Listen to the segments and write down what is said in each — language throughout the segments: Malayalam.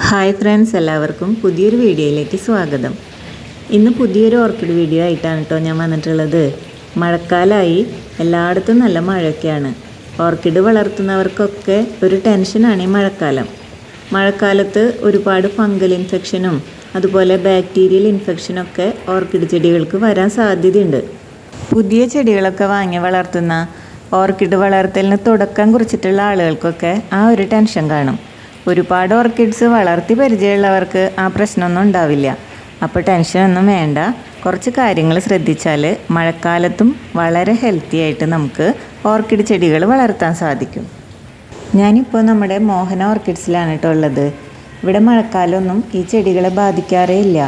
ഹായ് ഫ്രണ്ട്സ്, എല്ലാവർക്കും പുതിയൊരു വീഡിയോയിലേക്ക് സ്വാഗതം. ഇന്ന് പുതിയൊരു ഓർക്കിഡ് വീഡിയോ ആയിട്ടാണ് കേട്ടോ ഞാൻ വന്നിട്ടുള്ളത്. മഴക്കാലമായി, എല്ലായിടത്തും നല്ല മഴയൊക്കെയാണ്. ഓർക്കിഡ് വളർത്തുന്നവർക്കൊക്കെ ഒരു ടെൻഷനാണ് ഈ മഴക്കാലം. മഴക്കാലത്ത് ഒരുപാട് ഫംഗൽ ഇൻഫെക്ഷനും അതുപോലെ ബാക്ടീരിയൽ ഇൻഫെക്ഷനൊക്കെ ഓർക്കിഡ് ചെടികൾക്ക് വരാൻ സാധ്യതയുണ്ട്. പുതിയ ചെടികളൊക്കെ വാങ്ങി വളർത്തുന്ന ഓർക്കിഡ് വളർത്തലിന് തുടക്കം കുറിച്ചിട്ടുള്ള ആളുകൾക്കൊക്കെ ആ ഒരു ടെൻഷൻ കാണും. ഒരുപാട് ഓർക്കിഡ്സ് വളർത്തി പരിചയമുള്ളവർക്ക് ആ പ്രശ്നമൊന്നും ഉണ്ടാവില്ല. അപ്പോൾ ടെൻഷനൊന്നും വേണ്ട. കുറച്ച് കാര്യങ്ങൾ ശ്രദ്ധിച്ചാൽ മഴക്കാലത്തും വളരെ ഹെൽത്തി ആയിട്ട് നമുക്ക് ഓർക്കിഡ് ചെടികൾ വളർത്താൻ സാധിക്കും. ഞാനിപ്പോൾ നമ്മുടെ മോഹന ഓർക്കിഡ്സിലാണ് കേട്ടോ ഉള്ളത്. ഇവിടെ മഴക്കാലമൊന്നും ഈ ചെടികളെ ബാധിക്കാറേ ഇല്ല.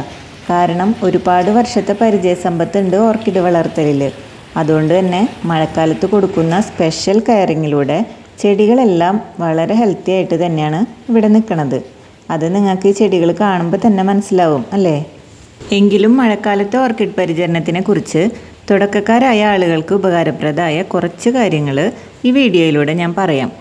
കാരണം ഒരുപാട് വർഷത്തെ പരിചയസമ്പത്തുണ്ട് ഓർക്കിഡ് വളർത്തലിൽ. അതുകൊണ്ട് തന്നെ മഴക്കാലത്ത് കൊടുക്കുന്ന സ്പെഷ്യൽ കെയറിങ്ങിലൂടെ ചെടികളെല്ലാം വളരെ ഹെൽത്തി ആയിട്ട് തന്നെയാണ് ഇവിടെ നിൽക്കുന്നത്. അത് നിങ്ങൾക്ക് ഈ ചെടികൾ കാണുമ്പോൾ തന്നെ മനസ്സിലാവും അല്ലേ? എങ്കിലും മഴക്കാലത്തെ ഓർക്കിഡ് പരിചരണത്തിനെ കുറിച്ച് തുടക്കക്കാരായ ആളുകൾക്ക് ഉപകാരപ്രദമായ കുറച്ച് കാര്യങ്ങൾ ഈ വീഡിയോയിലൂടെ ഞാൻ പറയാം.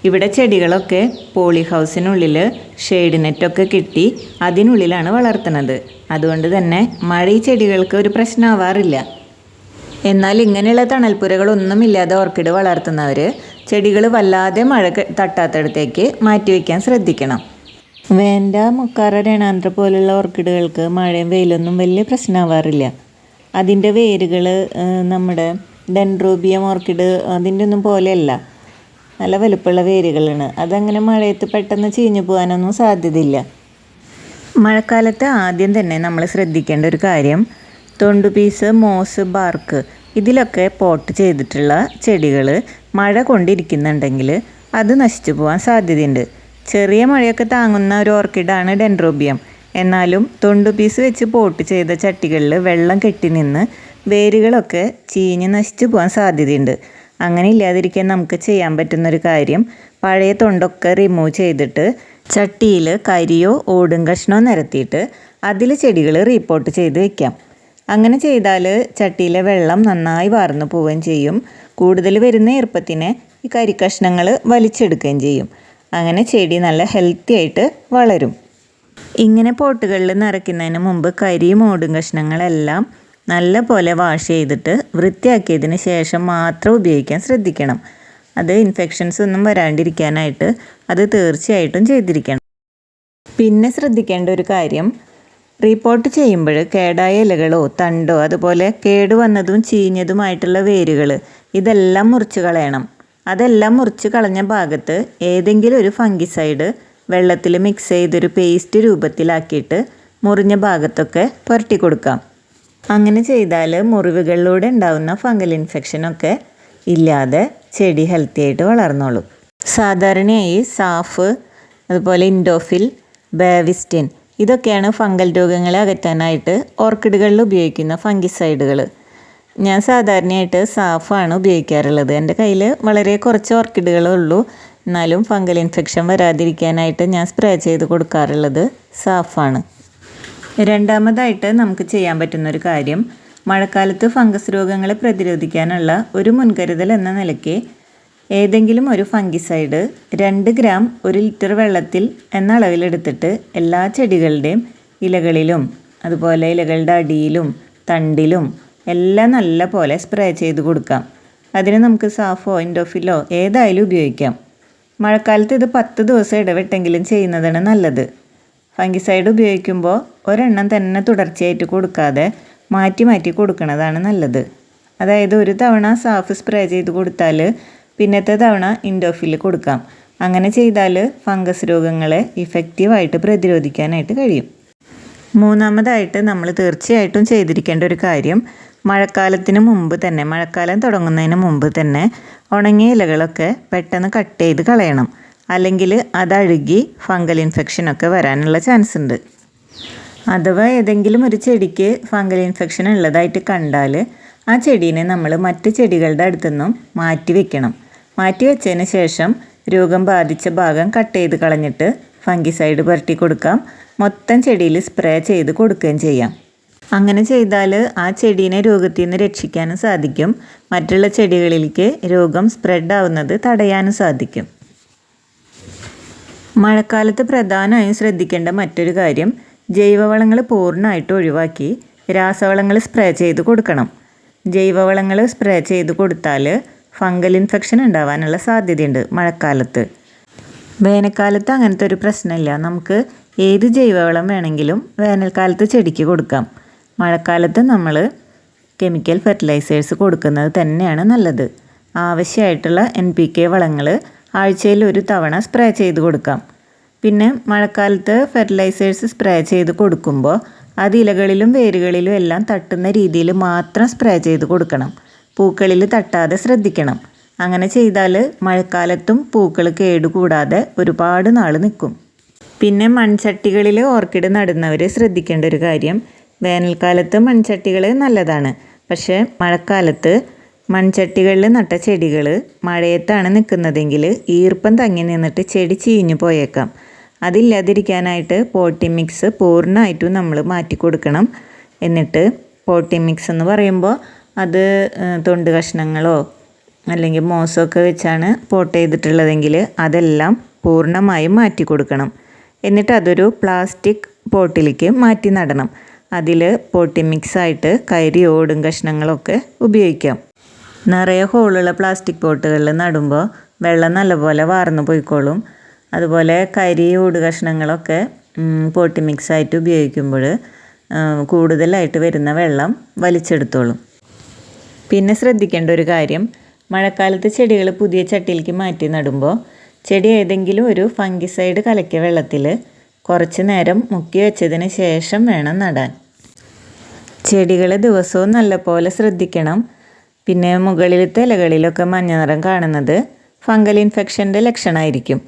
ഇവിടെ ചെടികളൊക്കെ പോളി ഹൗസിനുള്ളിൽ ഷെയ്ഡ് നെറ്റൊക്കെ കിട്ടി അതിനുള്ളിലാണ് വളർത്തുന്നത്. അതുകൊണ്ട് തന്നെ മഴ ഈ ചെടികൾക്ക് ഒരു പ്രശ്നമാവാറില്ല. എന്നാൽ ഇങ്ങനെയുള്ള തണൽപ്പുരകളൊന്നുമില്ലാതെ ഓർക്കിഡ് വളർത്തുന്നവർ ചെടികൾ വല്ലാതെ മഴ തട്ടാത്തടത്തേക്ക് മാറ്റിവെക്കാൻ ശ്രദ്ധിക്കണം. വേണ്ട, മുക്കാറ, രണാന്ധ്ര പോലുള്ള ഓർക്കിഡുകൾക്ക് മഴയും വെയിലൊന്നും വലിയ പ്രശ്നമാവാറില്ല. അതിൻ്റെ വേരുകൾ നമ്മുടെ ഡെൻഡ്രോബിയം ഓർക്കിഡ് അതിൻ്റെ ഒന്നും പോലെയല്ല, നല്ല വലുപ്പമുള്ള വേരുകളാണ്. അതങ്ങനെ മഴയത്ത് പെട്ടെന്ന് ചീഞ്ഞു പോകാനൊന്നും സാധ്യതയില്ല. മഴക്കാലത്ത് ആദ്യം തന്നെ നമ്മൾ ശ്രദ്ധിക്കേണ്ട ഒരു കാര്യം, തൊണ്ടുപീസ്, മോസ്, ബാർക്ക് ഇതിലൊക്കെ പോട്ട് ചെയ്തിട്ടുള്ള ചെടികൾ മഴ കൊണ്ടിരിക്കുന്നുണ്ടെങ്കിൽ അത് നശിച്ചു പോകാൻ സാധ്യതയുണ്ട്. ചെറിയ മഴയൊക്കെ താങ്ങുന്ന ഒരു ഓർക്കിഡാണ് ഡെൻഡ്രോബിയം. എന്നാലും തൊണ്ടുപീസ് വെച്ച് പോട്ട് ചെയ്ത ചട്ടികളിൽ വെള്ളം കെട്ടി നിന്ന് വേരുകളൊക്കെ ചീഞ്ഞ് നശിച്ചു പോകാൻ സാധ്യതയുണ്ട്. അങ്ങനെ ഇല്ലാതിരിക്കാൻ നമുക്ക് ചെയ്യാൻ പറ്റുന്നൊരു കാര്യം, പഴയ തൊണ്ടൊക്കെ റിമൂവ് ചെയ്തിട്ട് ചട്ടിയിൽ കരിയോ ഓടും കഷ്ണമോ നിരത്തിയിട്ട് അതിൽ ചെടികൾ റീപോട്ട് ചെയ്ത് വയ്ക്കാം. അങ്ങനെ ചെയ്താൽ ചട്ടിയിലെ വെള്ളം നന്നായി വാർന്നു പോവുകയും ചെയ്യും. കൂടുതൽ വരുന്ന ഈർപ്പത്തിനെ ഈ കരിക്കഷ്ണങ്ങൾ വലിച്ചെടുക്കുകയും ചെയ്യും. അങ്ങനെ ചെടി നല്ല ഹെൽത്തി ആയിട്ട് വളരും. ഇങ്ങനെ പോട്ടുകളിൽ നിറയ്ക്കുന്നതിന് മുമ്പ് കരിയും ഓടും കഷ്ണങ്ങളെല്ലാം നല്ല പോലെ വാഷ് ചെയ്തിട്ട് വൃത്തിയാക്കിയതിന് ശേഷം മാത്രം ഉപയോഗിക്കാൻ ശ്രദ്ധിക്കണം. അത് ഇൻഫെക്ഷൻസ് ഒന്നും വരാണ്ടിരിക്കാനായിട്ട് അത് തീർച്ചയായിട്ടും ചെയ്തിരിക്കണം. പിന്നെ ശ്രദ്ധിക്കേണ്ട ഒരു കാര്യം, റീപോട്ട് ചെയ്യുമ്പോൾ കേടായ ഇലകളോ തണ്ടോ അതുപോലെ കേടുവന്നതും ചീഞ്ഞതുമായിട്ടുള്ള വേരുകൾ ഇതെല്ലാം മുറിച്ച് കളയണം. അതെല്ലാം മുറിച്ച് കളഞ്ഞ ഭാഗത്ത് ഏതെങ്കിലും ഒരു ഫംഗിസൈഡ് വെള്ളത്തിൽ മിക്സ് ചെയ്തൊരു പേസ്റ്റ് രൂപത്തിലാക്കിയിട്ട് മുറിഞ്ഞ ഭാഗത്തൊക്കെ പുരട്ടി കൊടുക്കാം. അങ്ങനെ ചെയ്താൽ മുറിവുകളിലൂടെ ഉണ്ടാകുന്ന ഫംഗൽ ഇൻഫെക്ഷനൊക്കെ ഇല്ലാതെ ചെടി ഹെൽത്തി ആയിട്ട് വളർന്നോളും. സാധാരണയായി സാഫ്, അതുപോലെ ഇൻഡോഫിൽ, ബാവിസ്റ്റിൻ ഇതൊക്കെയാണ് ഫംഗൽ രോഗങ്ങളെ അകറ്റാനായിട്ട് ഓർക്കിഡുകളിൽ ഉപയോഗിക്കുന്ന ഫംഗിസൈഡുകൾ. ഞാൻ സാധാരണയായിട്ട് സാഫാണ് ഉപയോഗിക്കാറുള്ളത്. എൻ്റെ കയ്യിൽ വളരെ കുറച്ച് ഓർക്കിഡുകളേ ഉള്ളൂ. എന്നാലും ഫംഗൽ ഇൻഫെക്ഷൻ വരാതിരിക്കാനായിട്ട് ഞാൻ സ്പ്രേ ചെയ്ത് കൊടുക്കാറുള്ളത് സാഫാണ്. രണ്ടാമതായിട്ട് നമുക്ക് ചെയ്യാൻ പറ്റുന്നൊരു കാര്യം, മഴക്കാലത്ത് ഫംഗസ് രോഗങ്ങളെ പ്രതിരോധിക്കാനുള്ള ഒരു മുൻകരുതൽ എന്ന നിലയ്ക്ക് ഏതെങ്കിലും ഒരു ഫംഗിസൈഡ് 2 ഗ്രാം 1 ലിറ്റർ വെള്ളത്തിൽ എന്ന അളവിലെടുത്തിട്ട് എല്ലാ ചെടികളുടെയും ഇലകളിലും അതുപോലെ ഇലകളുടെ അടിയിലും തണ്ടിലും എല്ലാം നല്ല പോലെ സ്പ്രേ ചെയ്ത് കൊടുക്കാം. അതിന് നമുക്ക് സാഫോ ഇൻഡോഫിലോ ഏതായാലും ഉപയോഗിക്കാം. മഴക്കാലത്ത് ഇത് 10 ദിവസം ഇടവിട്ടെങ്കിലും ചെയ്യുന്നതാണ് നല്ലത്. ഫംഗിസൈഡ് ഉപയോഗിക്കുമ്പോൾ ഒരെണ്ണം തന്നെ തുടർച്ചയായിട്ട് കൊടുക്കാതെ മാറ്റി മാറ്റി കൊടുക്കുന്നതാണ് നല്ലത്. അതായത് ഒരു തവണ സാഫ് സ്പ്രേ ചെയ്ത് കൊടുത്താൽ പിന്നത്തെ തവണ ഇൻഡോഫിൽ കൊടുക്കാം. അങ്ങനെ ചെയ്താൽ ഫംഗസ് രോഗങ്ങളെ ഇഫക്റ്റീവായിട്ട് പ്രതിരോധിക്കാനായിട്ട് കഴിയും. മൂന്നാമതായിട്ട് നമ്മൾ തീർച്ചയായിട്ടും ചെയ്തിരിക്കേണ്ട ഒരു കാര്യം, മഴക്കാലത്തിന് മുമ്പ് തന്നെ, മഴക്കാലം തുടങ്ങുന്നതിന് മുമ്പ് തന്നെ ഉണങ്ങിയ ഇലകളൊക്കെ പെട്ടെന്ന് കട്ട് ചെയ്ത് കളയണം. അല്ലെങ്കിൽ അതഴുകി ഫംഗൽ ഇൻഫെക്ഷനൊക്കെ വരാനുള്ള ചാൻസ് ഉണ്ട്. അഥവാ ഏതെങ്കിലും ഒരു ചെടിക്ക് ഫംഗൽ ഇൻഫെക്ഷൻ ഉള്ളതായിട്ട് കണ്ടാൽ ആ ചെടീനെ നമ്മൾ മറ്റ് ചെടികളുടെ അടുത്തുനിന്നും മാറ്റി വെക്കണം. മാറ്റി വെച്ചതിന് ശേഷം രോഗം ബാധിച്ച ഭാഗം കട്ട് ചെയ്ത് കളഞ്ഞിട്ട് ഫംഗിസൈഡ് പുരട്ടി കൊടുക്കാം. മൊത്തം ചെടിയിൽ സ്പ്രേ ചെയ്ത് കൊടുക്കുകയും ചെയ്യാം. അങ്ങനെ ചെയ്താൽ ആ ചെടീനെ രോഗത്തിൽ നിന്ന് രക്ഷിക്കാനും സാധിക്കും. മറ്റുള്ള ചെടികളിലേക്ക് രോഗം സ്പ്രെഡ് ആവുന്നത് തടയാനും സാധിക്കും. മഴക്കാലത്ത് പ്രധാനമായും ശ്രദ്ധിക്കേണ്ട മറ്റൊരു കാര്യം ജൈവവളങ്ങൾ പൂർണ്ണമായിട്ട് ഒഴിവാക്കി രാസവളങ്ങൾ സ്പ്രേ ചെയ്ത് കൊടുക്കണം. ജൈവവളങ്ങൾ സ്പ്രേ ചെയ്ത് കൊടുത്താൽ ഫംഗൽ ഇൻഫെക്ഷൻ ഉണ്ടാവാനുള്ള സാധ്യതയുണ്ട് മഴക്കാലത്ത്. വേനൽക്കാലത്ത് അങ്ങനത്തെ ഒരു പ്രശ്നമില്ല. നമുക്ക് ഏത് ജൈവവളം വേണമെങ്കിലും വേനൽക്കാലത്ത് ചെടിക്ക് കൊടുക്കാം. മഴക്കാലത്ത് നമ്മൾ കെമിക്കൽ ഫെർട്ടിലൈസേഴ്സ് കൊടുക്കുന്നത് തന്നെയാണ് നല്ലത്. ആവശ്യമായിട്ടുള്ള NPK വളങ്ങൾ ആഴ്ചയിൽ ഒരു തവണ സ്പ്രേ ചെയ്ത് കൊടുക്കാം. പിന്നെ മഴക്കാലത്ത് ഫെർട്ടിലൈസേഴ്സ് സ്പ്രേ ചെയ്ത് കൊടുക്കുമ്പോൾ അത് ഇലകളിലും വേരുകളിലും എല്ലാം തട്ടുന്ന രീതിയിൽ മാത്രം സ്പ്രേ ചെയ്ത് കൊടുക്കണം. പൂക്കളിൽ തട്ടാതെ ശ്രദ്ധിക്കണം. അങ്ങനെ ചെയ്താൽ മഴക്കാലത്തും പൂക്കൾ കേടുകൂടാതെ ഒരുപാട് നാൾ നിൽക്കും. പിന്നെ മൺചട്ടികളിൽ ഓർക്കിഡ് നടുന്നവർ ശ്രദ്ധിക്കേണ്ട ഒരു കാര്യം, വേനൽക്കാലത്ത് മൺചട്ടികൾ നല്ലതാണ്. പക്ഷേ മഴക്കാലത്ത് മൺചട്ടികളിൽ നട്ട ചെടികൾ മഴയത്താണ് നിൽക്കുന്നതെങ്കിൽ ഈർപ്പം തങ്ങി നിന്നിട്ട് ചെടി ചീഞ്ഞു പോയേക്കാം. അതില്ലാതിരിക്കാനായിട്ട് പോട്ടിംഗ് മിക്സ് പൂർണ്ണമായിട്ടും നമ്മൾ മാറ്റി കൊടുക്കണം. എന്നിട്ട് പോട്ടിംഗ് മിക്സ് എന്ന് പറയുമ്പോൾ അത് തൊണ്ട് കഷ്ണങ്ങളോ അല്ലെങ്കിൽ മോസമൊക്കെ വെച്ചാണ് പോട്ട് ചെയ്തിട്ടുള്ളതെങ്കിൽ അതെല്ലാം പൂർണ്ണമായും മാറ്റി കൊടുക്കണം. എന്നിട്ട് അതൊരു പ്ലാസ്റ്റിക് പോട്ടിലേക്ക് മാറ്റി നടണം. അതിൽ പോട്ടിംഗ് മിക്സായിട്ട് കരി ഓടും കഷ്ണങ്ങളൊക്കെ ഉപയോഗിക്കാം. നിറയെ ഹോളുള്ള പ്ലാസ്റ്റിക് പോട്ടുകളിൽ നടുമ്പോൾ വെള്ളം നല്ലപോലെ വാർന്നു പോയിക്കോളും. അതുപോലെ കരി ഓട് കഷ്ണങ്ങളൊക്കെ പോട്ടിംഗ് മിക്സായിട്ട് ഉപയോഗിക്കുമ്പോൾ കൂടുതലായിട്ട് വരുന്ന വെള്ളം വലിച്ചെടുത്തോളും. പിന്നെ ശ്രദ്ധിക്കേണ്ട ഒരു കാര്യം, മഴക്കാലത്ത് ചെടികൾ പുതിയ ചട്ടിയിലേക്ക് മാറ്റി നടുമ്പോൾ ചെടി ഏതെങ്കിലും ഒരു ഫംഗിസൈഡ് കലക്കിയ വെള്ളത്തിൽ കുറച്ച് നേരം മുക്കി വെച്ചതിന് ശേഷം വേണം നടാൻ. ചെടികൾ ദിവസവും നല്ലപോലെ ശ്രദ്ധിക്കണം. പിന്നെ മുകളിലത്തെ ഇലകളിലൊക്കെ മഞ്ഞ നിറം കാണുന്നത് ഫംഗൽ ഇൻഫെക്ഷൻ്റെ ലക്ഷണമായിരിക്കും.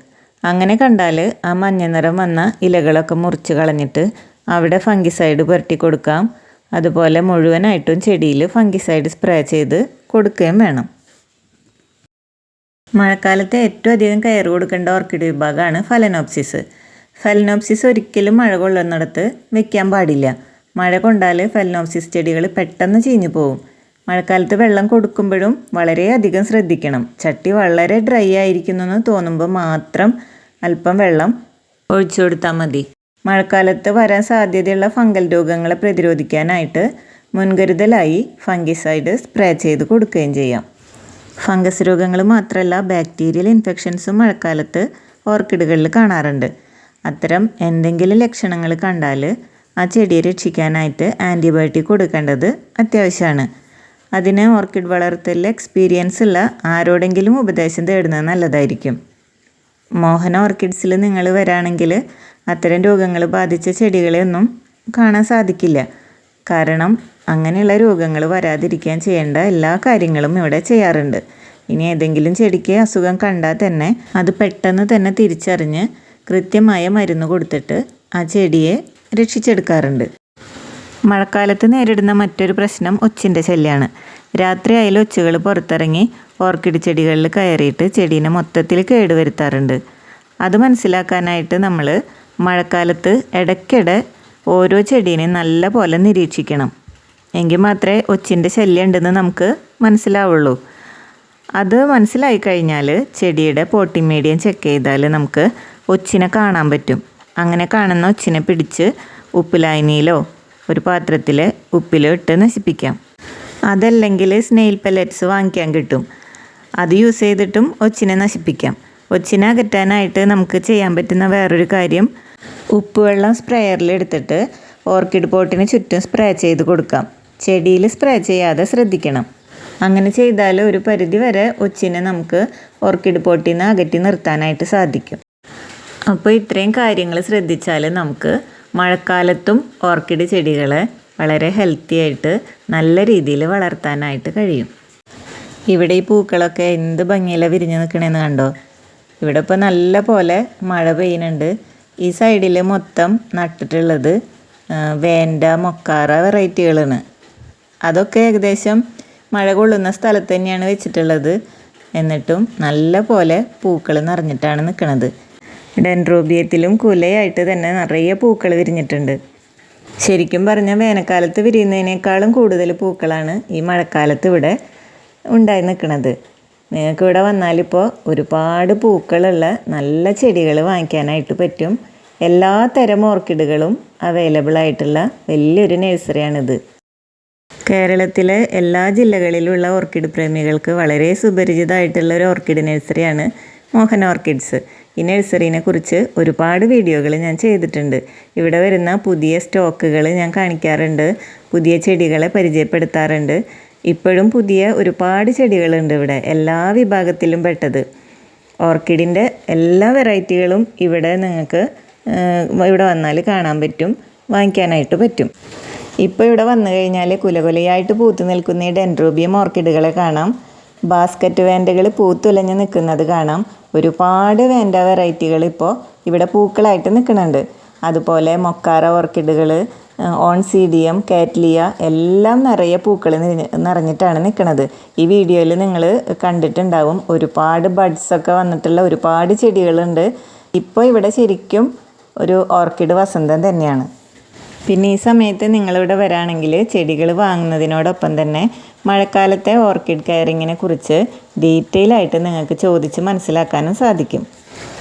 അങ്ങനെ കണ്ടാൽ ആ മഞ്ഞ നിറം വന്ന ഇലകളൊക്കെ മുറിച്ച് കളഞ്ഞിട്ട് അവിടെ ഫംഗിസൈഡ് പുരട്ടി കൊടുക്കാം. അതുപോലെ മുഴുവനായിട്ടും ചെടിയിൽ ഫംഗിസൈഡ് സ്പ്രേ ചെയ്ത് കൊടുക്കുകയും വേണം. മഴക്കാലത്ത് ഏറ്റവും അധികം കെയർ കൊടുക്കേണ്ട ഓർക്കിഡ് വിഭാഗമാണ് ഫലനോപ്സിസ്. ഫലനോപ്സിസ് ഒരിക്കലും മഴ കൊള്ളുന്നിടത്ത് വെക്കാൻ പാടില്ല. മഴ കൊണ്ടാൽ ഫലനോപ്സിസ് ചെടികൾ പെട്ടെന്ന് ചീഞ്ഞു പോകും. മഴക്കാലത്ത് വെള്ളം കൊടുക്കുമ്പോഴും വളരെയധികം ശ്രദ്ധിക്കണം. ചട്ടി വളരെ ഡ്രൈ ആയിരിക്കുന്നെന്ന് തോന്നുമ്പോൾ മാത്രം അല്പം വെള്ളം ഒഴിച്ചു കൊടുത്താൽ മതി. മഴക്കാലത്ത് വരാൻ സാധ്യതയുള്ള ഫംഗൽ രോഗങ്ങളെ പ്രതിരോധിക്കാനായിട്ട് മുൻകരുതലായി ഫംഗിസൈഡ് സ്പ്രേ ചെയ്ത് കൊടുക്കുകയും ചെയ്യാം. ഫംഗസ് രോഗങ്ങൾ മാത്രമല്ല ബാക്ടീരിയൽ ഇൻഫെക്ഷൻസും മഴക്കാലത്ത് ഓർക്കിഡുകളിൽ കാണാറുണ്ട്. അത്തരം എന്തെങ്കിലും ലക്ഷണങ്ങൾ കണ്ടാൽ ആ ചെടിയെ രക്ഷിക്കാനായിട്ട് ആൻറ്റിബയോട്ടിക് കൊടുക്കേണ്ടത് അത്യാവശ്യമാണ്. അതിന് ഓർക്കിഡ് വളർത്തലിൽ എക്സ്പീരിയൻസ് ഉള്ള ആരോടെങ്കിലും ഉപദേശം തേടുന്നത് നല്ലതായിരിക്കും. മോഹന ഓർക്കിഡ്സിൽ നിങ്ങൾ വരാണെങ്കിൽ അത്തരം രോഗങ്ങൾ ബാധിച്ച ചെടികളെ ഒന്നും കാണാൻ സാധിക്കില്ല. കാരണം അങ്ങനെയുള്ള രോഗങ്ങൾ വരാതിരിക്കാൻ ചെയ്യേണ്ട എല്ലാ കാര്യങ്ങളും ഇവിടെ ചെയ്യാറുണ്ട്. ഇനി ഏതെങ്കിലും ചെടിക്ക് അസുഖം കണ്ടാൽ തന്നെ അത് പെട്ടെന്ന് തന്നെ തിരിച്ചറിഞ്ഞ് കൃത്യമായ മരുന്ന് കൊടുത്തിട്ട് ആ ചെടിയെ രക്ഷിച്ചെടുക്കാറുണ്ട്. മഴക്കാലത്ത് നേരിടുന്ന മറ്റൊരു പ്രശ്നം ഒച്ചിൻ്റെ ശല്യമാണ്. രാത്രിയായാലും ഒച്ചുകൾ പുറത്തിറങ്ങി ഓർക്കിഡ് ചെടികളിൽ കയറിയിട്ട് ചെടീനെ മൊത്തത്തിൽ കേടുവരുത്താറുണ്ട്. അത് മനസ്സിലാക്കാനായിട്ട് നമ്മൾ മഴക്കാലത്ത് ഇടയ്ക്കിടെ ഓരോ ചെടീനെയും നല്ല പോലെ നിരീക്ഷിക്കണം. എങ്കിൽ മാത്രമേ ഒച്ചിൻ്റെ ശല്യം ഉണ്ടെന്ന് നമുക്ക് മനസ്സിലാവുള്ളൂ. അത് മനസ്സിലായി കഴിഞ്ഞാൽ ചെടിയുടെ പോട്ടിംഗ് മീഡിയം ചെക്ക് ചെയ്താൽ നമുക്ക് ഒച്ചിനെ കാണാൻ പറ്റും. അങ്ങനെ കാണുന്ന ഒച്ചിനെ പിടിച്ച് ഉപ്പുലായനിയിലോ ഒരു പാത്രത്തിൽ ഉപ്പിലോ ഇട്ട് നശിപ്പിക്കാം. അതല്ലെങ്കിൽ സ്നെയിൽ പെല്ലറ്റ്സ് വാങ്ങിക്കാൻ കിട്ടും. അത് യൂസ് ചെയ്തിട്ടും ഒച്ചിനെ നശിപ്പിക്കാം. ഒച്ചിനെ അകറ്റാനായിട്ട് നമുക്ക് ചെയ്യാൻ പറ്റുന്ന വേറൊരു കാര്യം, ഉപ്പുവെള്ളം സ്പ്രേയറിൽ എടുത്തിട്ട് ഓർക്കിഡ് പോട്ടിന് ചുറ്റും സ്പ്രേ ചെയ്ത് കൊടുക്കാം. ചെടിയിൽ സ്പ്രേ ചെയ്യാതെ ശ്രദ്ധിക്കണം. അങ്ങനെ ചെയ്താൽ ഒരു പരിധി വരെ ഒച്ചിനെ നമുക്ക് ഓർക്കിഡ് പോട്ടിൽ നിന്ന് അകറ്റി നിർത്താനായിട്ട് സാധിക്കും. അപ്പോൾ ഇത്രയും കാര്യങ്ങൾ ശ്രദ്ധിച്ചാൽ നമുക്ക് മഴക്കാലത്തും ഓർക്കിഡ് ചെടികളെ വളരെ ഹെൽത്തി ആയിട്ട് നല്ല രീതിയിൽ വളർത്താനായിട്ട് കഴിയും. ഇവിടെ ഈ പൂക്കളൊക്കെ എന്ത് ഭംഗിയിലാണ് വിരിഞ്ഞ് നിൽക്കണമെന്ന് കണ്ടോ. ഇവിടെ ഇപ്പോൾ നല്ല പോലെ മഴ പെയ്യുന്നുണ്ട്. ഈ സൈഡിൽ മൊത്തം നട്ടിട്ടുള്ളത് വേണ്ട മൊക്കാറ വെറൈറ്റികളാണ്. അതൊക്കെ ഏകദേശം മഴ കൊള്ളുന്ന സ്ഥലത്ത് തന്നെയാണ് വെച്ചിട്ടുള്ളത്. എന്നിട്ടും നല്ല പോലെ പൂക്കൾ നിറഞ്ഞിട്ടാണ് നിൽക്കുന്നത്. ഡെൻഡ്രോബിയത്തിലും കുലയായിട്ട് തന്നെ നിറയെ പൂക്കൾ വിരിഞ്ഞിട്ടുണ്ട്. ശരിക്കും പറഞ്ഞാൽ വേനൽക്കാലത്ത് വിരിയുന്നതിനേക്കാളും കൂടുതൽ പൂക്കളാണ് ഈ മഴക്കാലത്ത് ഇവിടെ ഉണ്ടായി നിൽക്കുന്നത്. നിങ്ങൾക്ക് ഇവിടെ വന്നാലിപ്പോൾ ഒരുപാട് പൂക്കളുള്ള നല്ല ചെടികൾ വാങ്ങിക്കാനായിട്ട് പറ്റും. എല്ലാ തരം ഓർക്കിഡുകളും അവൈലബിൾ ആയിട്ടുള്ള വലിയൊരു നഴ്സറിയാണിത്. കേരളത്തിലെ എല്ലാ ജില്ലകളിലുള്ള ഓർക്കിഡ് പ്രേമികൾക്ക് വളരെ സുപരിചിതമായിട്ടുള്ള ഒരു ഓർക്കിഡ് നഴ്സറിയാണ് മോഹൻ ഓർക്കിഡ്സ്. ഈ നഴ്സറിനെ കുറിച്ച് ഒരുപാട് വീഡിയോകൾ ഞാൻ ചെയ്തിട്ടുണ്ട്. ഇവിടെ വരുന്ന പുതിയ സ്റ്റോക്കുകൾ ഞാൻ കാണിക്കാറുണ്ട്, പുതിയ ചെടികളെ പരിചയപ്പെടുത്താറുണ്ട്. ഇപ്പോഴും പുതിയ ഒരുപാട് ചെടികളുണ്ട് ഇവിടെ, എല്ലാ വിഭാഗത്തിലും പെട്ടത്. ഓർക്കിഡിൻ്റെ എല്ലാ വെറൈറ്റികളും ഇവിടെ നിങ്ങൾക്ക് ഇവിടെ വന്നാൽ കാണാൻ പറ്റും, വാങ്ങിക്കാനായിട്ട് പറ്റും. ഇപ്പോൾ ഇവിടെ വന്നു കഴിഞ്ഞാൽ കുലകുലയായിട്ട് പൂത്തു നിൽക്കുന്ന ഈ ഡെൻഡ്രോബിയം ഓർക്കിഡുകളെ കാണാം. ബാസ്ക്കറ്റ് വേൻഡകൾ പൂത്തുലഞ്ഞ് നിൽക്കുന്നത് കാണാം. ഒരുപാട് വേൻഡ വെറൈറ്റികൾ ഇപ്പോൾ ഇവിടെ പൂക്കളായിട്ട് നിൽക്കുന്നുണ്ട്. അതുപോലെ മൊക്കാറ ഓർക്കിഡുകൾ, ഓൺസീഡിയം, കാറ്റ്ലിയ എല്ലാം നിറയെ പൂക്കൾ നിറഞ്ഞിട്ടാണ് നിൽക്കുന്നത്. ഈ വീഡിയോയിൽ നിങ്ങൾ കണ്ടിട്ടുണ്ടാവും, ഒരുപാട് ബഡ്സൊക്കെ വന്നിട്ടുള്ള ഒരുപാട് ചെടികളുണ്ട്. ഇപ്പോൾ ഇവിടെ ശരിക്കും ഒരു ഓർക്കിഡ് വസന്തം തന്നെയാണ്. പിന്നെ ഈ സമയത്ത് നിങ്ങളിവിടെ വരാണെങ്കിൽ ചെടികൾ വാങ്ങുന്നതിനോടൊപ്പം തന്നെ മഴക്കാലത്തെ ഓർക്കിഡ് കെയറിങ്ങിനെ കുറിച്ച് ഡീറ്റെയിൽ ആയിട്ട് നിങ്ങൾക്ക് ചോദിച്ച് മനസ്സിലാക്കാനും സാധിക്കും.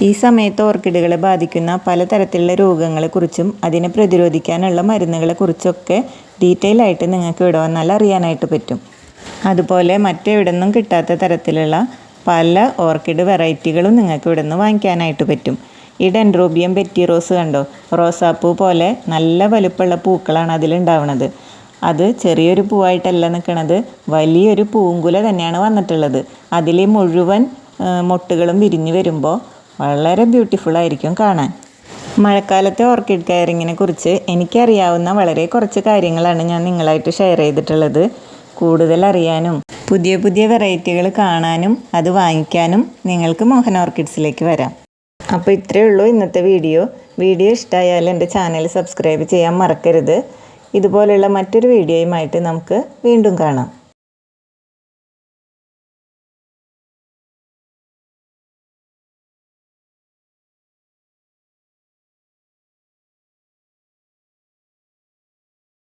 ഈ സമയത്ത് ഓർക്കിഡുകളെ ബാധിക്കുന്ന പലതരത്തിലുള്ള രോഗങ്ങളെക്കുറിച്ചും അതിനെ പ്രതിരോധിക്കാനുള്ള മരുന്നുകളെക്കുറിച്ചൊക്കെ ഡീറ്റെയിൽ ആയിട്ട് നിങ്ങൾക്ക് ഇവിടെ വന്നാൽ അറിയാനായിട്ട് പറ്റും. അതുപോലെ മറ്റെവിടെ നിന്നും കിട്ടാത്ത തരത്തിലുള്ള പല ഓർക്കിഡ് വെറൈറ്റികളും നിങ്ങൾക്ക് ഇവിടെ നിന്ന് വാങ്ങിക്കാനായിട്ട് പറ്റും. ഈ ഡെൻഡ്രോബിയം പെറ്റിറോസ് കണ്ടോ, റോസാപ്പൂ പോലെ നല്ല വലുപ്പമുള്ള പൂക്കളാണ് അതിലുണ്ടാവുന്നത്. അത് ചെറിയൊരു പൂവായിട്ടല്ല നിൽക്കുന്നത്, വലിയൊരു പൂങ്കുല തന്നെയാണ് വന്നിട്ടുള്ളത്. അതിൽ മുഴുവൻ മൊട്ടുകളും വിരിഞ്ഞു വരുമ്പോൾ വളരെ ബ്യൂട്ടിഫുള്ളായിരിക്കും കാണാൻ. മഴക്കാലത്തെ ഓർക്കിഡ് കെയറിങ്ങിനെ കുറിച്ച് എനിക്കറിയാവുന്ന വളരെ കുറച്ച് കാര്യങ്ങളാണ് ഞാൻ നിങ്ങളായിട്ട് ഷെയർ ചെയ്തിട്ടുള്ളത്. കൂടുതൽ അറിയാനും പുതിയ പുതിയ വെറൈറ്റികൾ കാണാനും അത് വാങ്ങിക്കാനും നിങ്ങൾക്ക് മോഹൻ ഓർക്കിഡ്സിലേക്ക് വരാം. അപ്പോൾ ഇത്രയേ ഉള്ളൂ ഇന്നത്തെ വീഡിയോ. ഇഷ്ടമായാൽ എൻ്റെ ചാനൽ സബ്സ്ക്രൈബ് ചെയ്യാൻ മറക്കരുത്. ഇതുപോലുള്ള മറ്റൊരു വീഡിയോയുമായിട്ട് നമുക്ക് വീണ്ടും കാണാം.